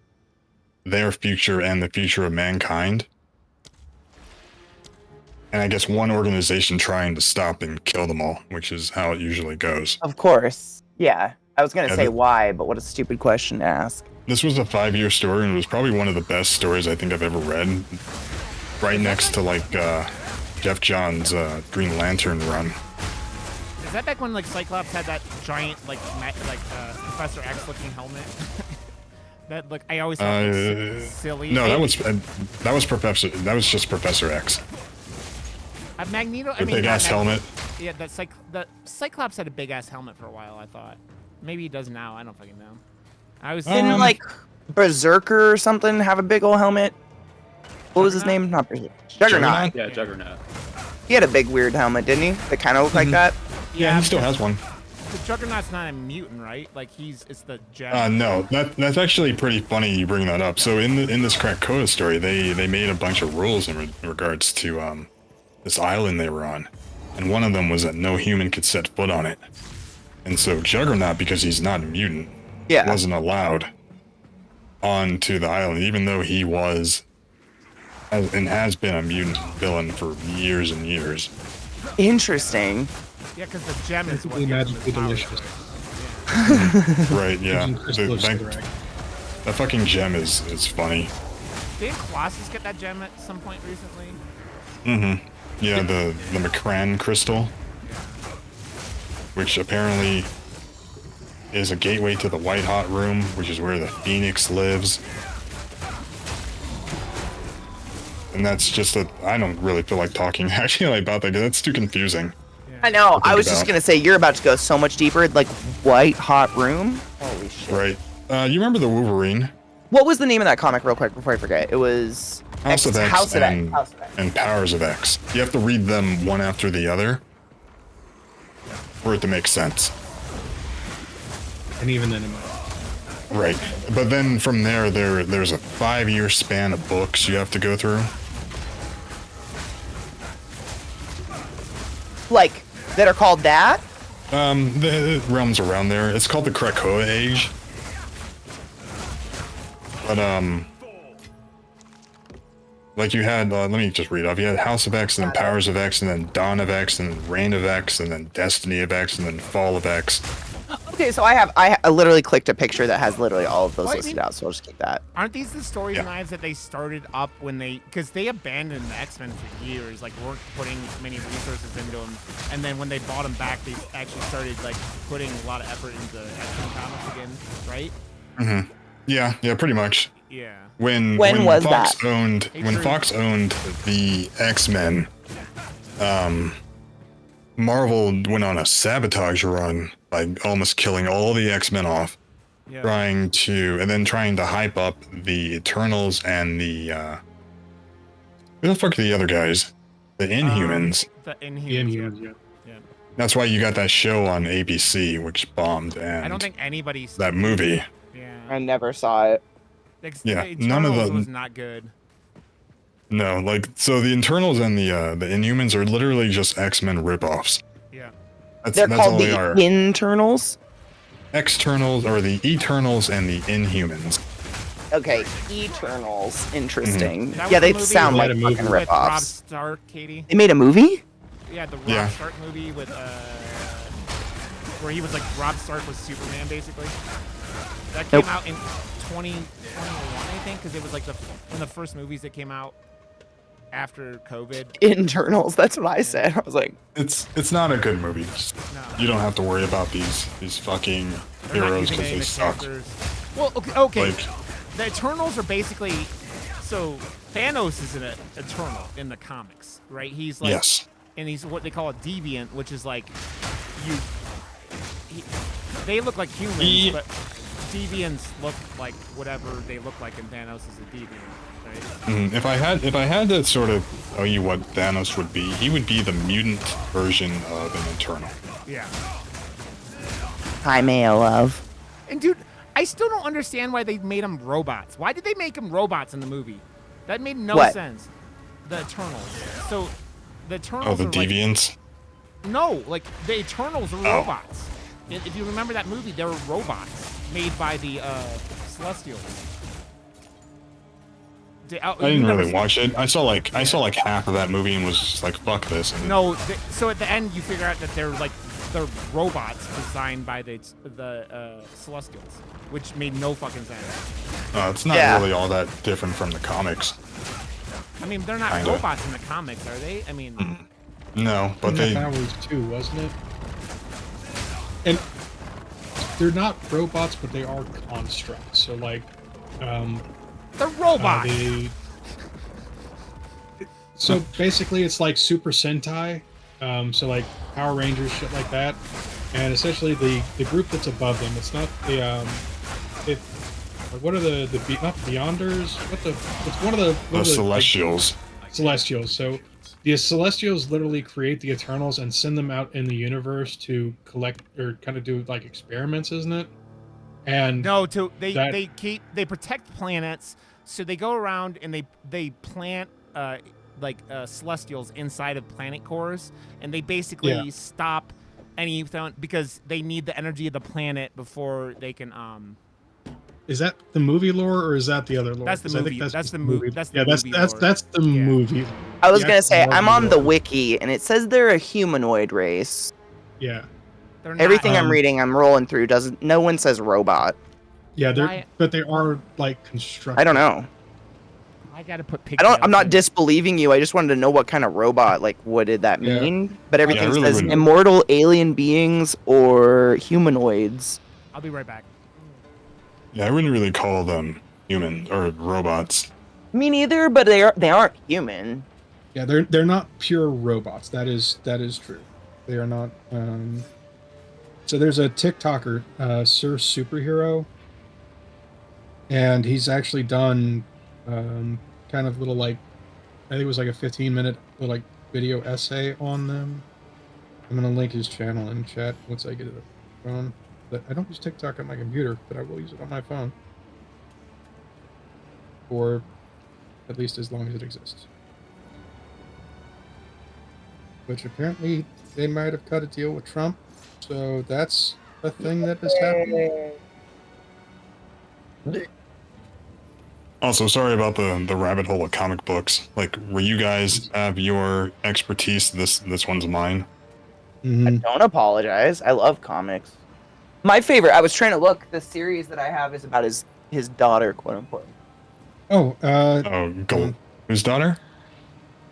their future and the future of mankind. And I guess one organization trying to stop and kill them all, which is how it usually goes. Of course. Yeah. I was gonna Yeah, say the- why, but what a stupid question to ask. This was a 5-year story, and it was probably one of the best stories I think I've ever read. Right next to like Jeff Johns' Green Lantern run. Is that back when like Cyclops had that giant Professor X looking helmet? That like I always thought was silly. No, that Maybe- was Professor. That was just Professor X. Magneto. I The mean, big not ass Mag- helmet. Yeah, the Cyclops had a big ass helmet for a while. I thought maybe he does now. I don't fucking know. I was Didn't like Berserker or something have a big old helmet? What was his Juggernaut? name? Not Berserker. Juggernaut. Yeah, Juggernaut. He had a big weird helmet, didn't he? That kind of looked like that. Yeah, he still has one. The Juggernaut's not a mutant, right? Like it's the Jet. No, that's actually pretty funny you bring that up. So in this Krakatoa story, they made a bunch of rules in regards to this island they were on, and one of them was that no human could set foot on it. And so Juggernaut, because he's not a mutant, Yeah. wasn't allowed onto the island, even though he was and has been a mutant villain for years and years. Interesting. Yeah, because the gem is what Basically gives him magically his delicious. powers. Right, yeah. Using crystal That, Sidrac. that fucking gem is funny. Didn't Colossus get that gem at some point recently? Mm-hmm. Yeah, the McCran crystal, which apparently is a gateway to the White Hot Room, which is where the Phoenix lives. And that's just I don't really feel like talking actually about that, 'cause that's too confusing. I know. think I was just about. gonna say you're about to go so much deeper. Like White Hot Room. Holy shit. Right. You remember the Wolverine? What was the name of that comic, real quick, before I forget? It was House of X, House of X. and, House of X. and Powers of X. You have to read them one after the other for it to make sense. And even then, it might. Right. But then from there's a 5-year span of books you have to go through. Like that are called that. The realms around there. It's called the Krakoa Age. But like you had, let me just read off. You had House of X, and then Powers of X, and then Dawn of X, and then Reign of X, and then Destiny of X, and then Fall of X. Okay, so I literally clicked a picture that has literally all of those Well, I listed mean- out, so I'll just keep that. Aren't these the story Yeah. knives that they started up when because they abandoned the X-Men for years, like weren't putting many resources into them, and then when they bought them back, they actually started like putting a lot of effort into X-Men comics again, right? Mm-hmm. Yeah, pretty much. Yeah. When was Fox that? owned when Hatred. Fox owned the X-Men, Marvel went on a sabotage run, like almost killing all the X-Men off, Yeah. trying to hype up the Eternals and the who the fuck are the other guys? The Inhumans. The The Inhumans. Inhumans, Yeah. yeah. Yeah. That's why you got that show on ABC, which bombed, and I don't think anybody's that movie. Yeah. I never saw it. Yeah, the none of Eternals the- was not good. No, like so the Internals and the Inhumans are literally just X-Men ripoffs. Yeah. That's They're that's all called they the are. Internals. Externals or the Eternals and the Inhumans. Okay, Eternals. Interesting. That Yeah, was they the movie sound with- like They made a fucking movie With Rob ripoffs. Stark, Katie. They made a movie? Yeah, the Rob Yeah. Stark movie with where he was like Rob Stark was Superman basically. That came Nope. out in 2021, I think, because it was like one of the first movies that came out after COVID. Internals. That's what I said. I was like, It's not a good movie. Just- No. You don't have to worry about these fucking They're not heroes using because any they of the suck. characters. Well, okay. Like The Eternals are basically so Thanos is an Eternal in the comics, right? He's like, yes. and he's what they call a deviant, which is like they look like humans, He- but deviants look like whatever they look like, and Thanos is a deviant, right? If I had to sort of tell you what Thanos would be, he would be the mutant version of an Eternal. Yeah. hi, Mayo love. And dude, I still don't understand why they made them robots. Why did they make them robots in the movie? That made no What? sense. The Eternals. So the Oh, Eternals the are like, Deviants. no, like the Eternals are Oh. robots. If you remember that movie, they were robots made by the Celestials. I didn't really watch it. I saw like half of that movie and was just like, fuck this. And No, so at the end you figure out that they're robots designed by the Celestials, which made no fucking sense. it's not Yeah. really all that different from the comics. I mean, they're not Kinda. robots in the comics, are they? I mean, No, but Wasn't they. that Powers too, wasn't it? And they're not robots, but they are constructs. So like, they're robots. so basically, it's like Super Sentai. So like Power Rangers, shit like that. And essentially, the group that's above them, it's not the what are not Beyonders? It's one of the The like, Celestials. Celestials. So the Celestials literally create the Eternals and send them out in the universe to collect or kind of do like experiments, isn't it? And No, that- they protect planets, so they go around and they plant Celestials inside of planet cores, and they basically Yeah. stop anything because they need the energy of the planet before they can Is that the movie lore or is that the other lore? That's the 'Cause I movie. think That's the movie. that's the Yeah, movie lore. that's the Yeah. movie. I was The gonna actual say I'm Marvel on the lore. wiki and it says they're a humanoid race. Yeah, They're not, Everything I'm Um, reading, I'm rolling through. Doesn't no one says robot? yeah, Why- but they are like constructed. I don't know. I gotta put I pigtails. don't. I'm not in. disbelieving you. I just wanted to know what kind of robot. Like, what did that Yeah. mean? But everything really says wouldn't. immortal alien beings or humanoids. I'll be right back. Yeah, I wouldn't really call them human or robots. Me neither. But they aren't human. Yeah, they're not pure robots. That is true. They are not. So there's a TikToker, Sir Superhero, and he's actually done kind of little like, I think it was like a 15-minute little like video essay on them. I'm gonna link his channel in chat once I get it up on phone. But I don't use TikTok on my computer, but I will use it on my phone. For at least as long as it exists. Which apparently they might have cut a deal with Trump, so that's a thing that has happened. Also, sorry about the rabbit hole of comic books. Like, where you guys have your expertise, this one's mine. Mm-hmm. Don't apologize. I love comics. My favorite. I was trying to look. The series that I have is about his daughter, quote unquote. Oh, Oh, whose daughter?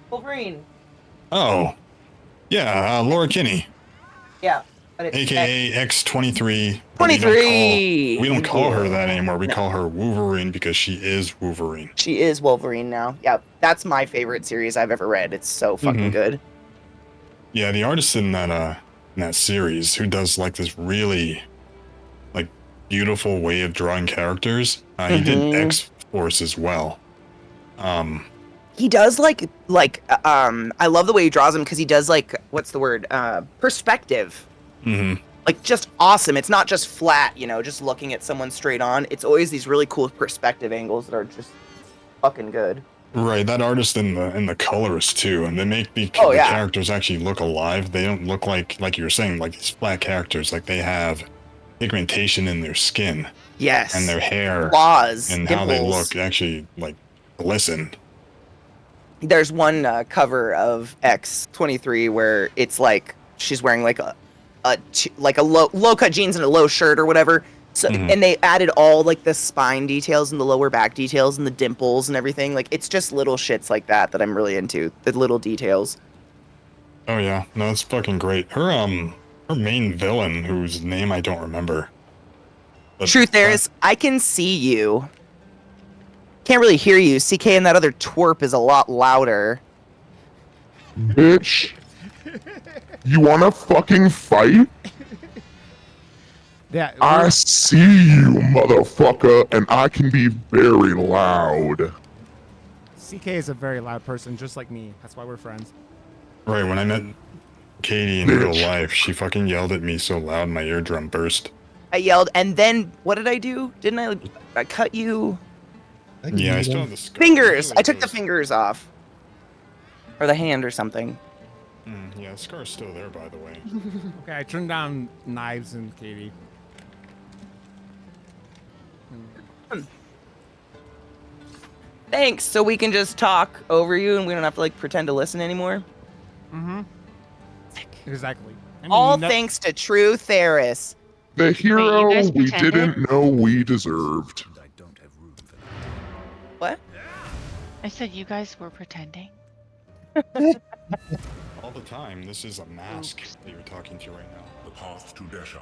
Wolverine. Oh, yeah, Laura Kinney, Yeah. But it's aka X-23. 23. We don't call her that anymore. We call her Wolverine because she is Wolverine. She is Wolverine now. Yeah, that's my favorite series I've ever read. It's so fucking good. Yeah, the artist in that series who does like this really like beautiful way of drawing characters. He did X-Force as well. He does like I love the way he draws them because he does like what's the word? Perspective. Like just awesome. It's not just flat, just looking at someone straight on. It's always these really cool perspective angles that are just fucking good. Right, that artist and the colorist too, and they make the characters actually look alive. They don't look like you were saying, like these flat characters. Like they have pigmentation in their skin. Yes. And their hair. Flaws. And dimples. how they look actually like glisten. There's one cover of X-23 where it's like she's wearing like a low cut jeans and a low shirt or whatever. So and they added all like the spine details and the lower back details and the dimples and everything. Like it's just little shits like that I'm really into. The little details. Oh yeah, no, it's fucking great. Her main villain, whose name I don't remember. Truth there is, I can see you. Can't really hear you. CK and that other twerp is a lot louder. Bitch. You wanna fucking fight? Yeah. I see you, motherfucker, and I can be very loud. CK is a very loud person, just like me. That's why we're friends. Right, when I met Katie in real life, she fucking yelled at me so loud my eardrum burst. I yelled, and then what did I do? Didn't I cut you? Yeah, I still have the scar. Fingers! I took the fingers off. Or the hand or something. Yeah, the scar's still there, by the way. Okay, I turned down knives and Katie. Thanks, so we can just talk over you and we don't have to like pretend to listen anymore. Exactly. I mean, All thanks to True Theris. The hero guys we pretended? didn't know we deserved. What? I said you guys were pretending. All the time, this is a mask that you're talking to right now. The path to Desha.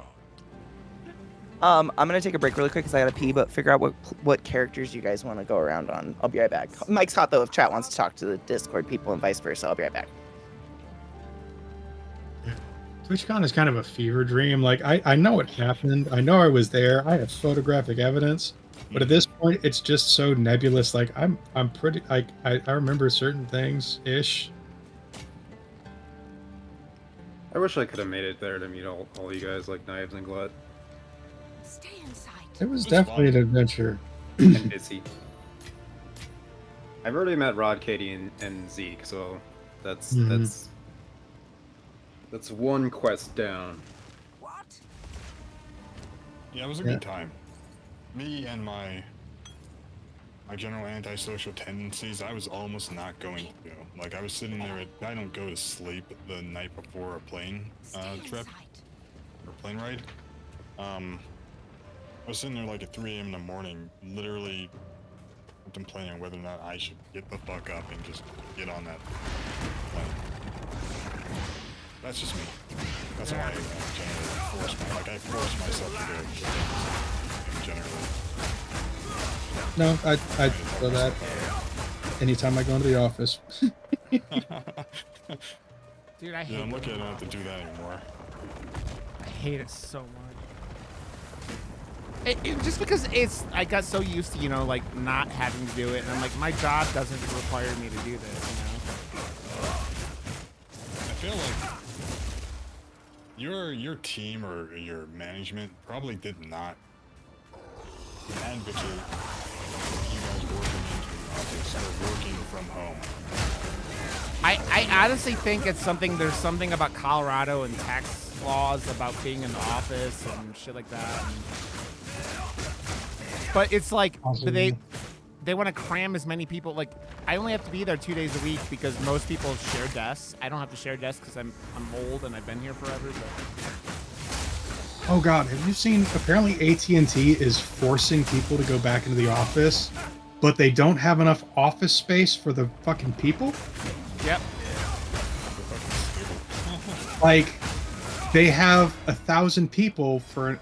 I'm gonna take a break really quick because I gotta pee, but figure out what characters you guys want to go around on. I'll be right back. Mike's hot though if chat wants to talk to the Discord people and vice versa. I'll be right back. TwitchCon is kind of a fever dream. Like I know what happened. I know I was there. I have photographic evidence. But at this point, it's just so nebulous. Like I'm pretty like I remember certain things ish. I wish I could have made it there to meet all you guys like Knives and Glut Stay inside. It was definitely an adventure. and Izzy. I've already met Rod, Katie, and Zeke, so that's That's one quest down. What? Yeah, it was a good time. Me and my general antisocial tendencies, I was almost not going to go. Like, I was sitting there, I don't go to sleep the night before a plane trip, or plane ride. I was sitting there like at 3 a.m. in the morning, literally contemplating whether or not I should get the fuck up and just get on that plane. That's just me. That's why I generally I force myself to do it generally. No, I feel that anytime I go into the office. Dude, I Yeah, hate I'm lucky I don't have to do that anymore. I hate it so much. Just because I got so used to, you know, like not having to do it, and I'm like, my job doesn't require me to do this, you know. I feel like your team or your management probably did not advocate you guys working into the office or working from home. I honestly think it's something. There's something about Colorado and tax laws about being in the office and shit like that. But it's like they want to cram as many people. Like, I only have to be there 2 days a week because most people share desks. I don't have to share desks because I'm old and I've been here forever. But Oh God, have you seen? Apparently, AT&T is forcing people to go back into the office, but they don't have enough office space for the fucking people. yep. Like, they have 1,000 people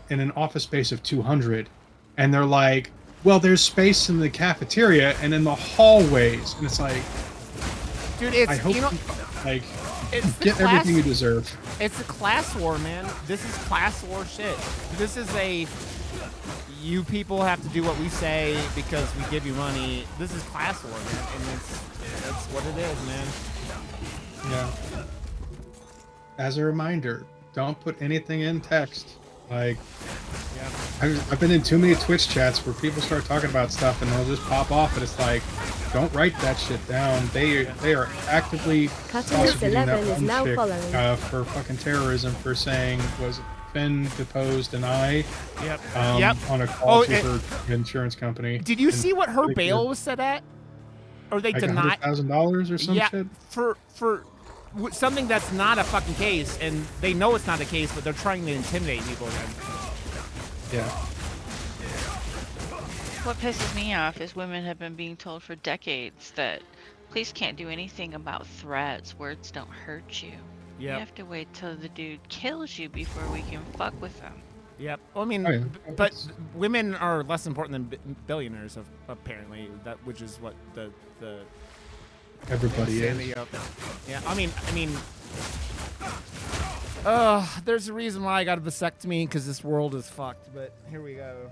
in an office space of 200, and they're like, well, there's space in the cafeteria and in the hallways, and it's like, Dude, it's I hope you know, like it's the get class, everything you deserve. It's a class war, man. This is class war shit. This is you people have to do what we say because we give you money. This is class war, man, and that's what it is, man. Yeah. As a reminder, don't put anything in text. Like, Yeah. I've been in too many Twitch chats where people start talking about stuff and they'll just pop off, and it's like, don't write that shit down. They are actively prosecuting that is one now chick following. for fucking terrorism for saying, was it Finn deposed an eye Yep. on a call to and- her insurance company. Did you And see what her like, bail was set at? Or they like denied? $100,000 or some Yeah, shit? for something that's not a fucking case, and they know it's not a case, but they're trying to intimidate people again. Yeah. What pisses me off is women have been being told for decades that police can't do anything about threats. Words don't hurt you. You Yep. have to wait till the dude kills you before we can fuck with them. Yep. Well, I mean, Oh, yeah. but women are less important than billionaires, apparently. Which is what the Everybody insanity is. of- Yeah. I mean, there's a reason why I got a vasectomy because this world is fucked. But here we go.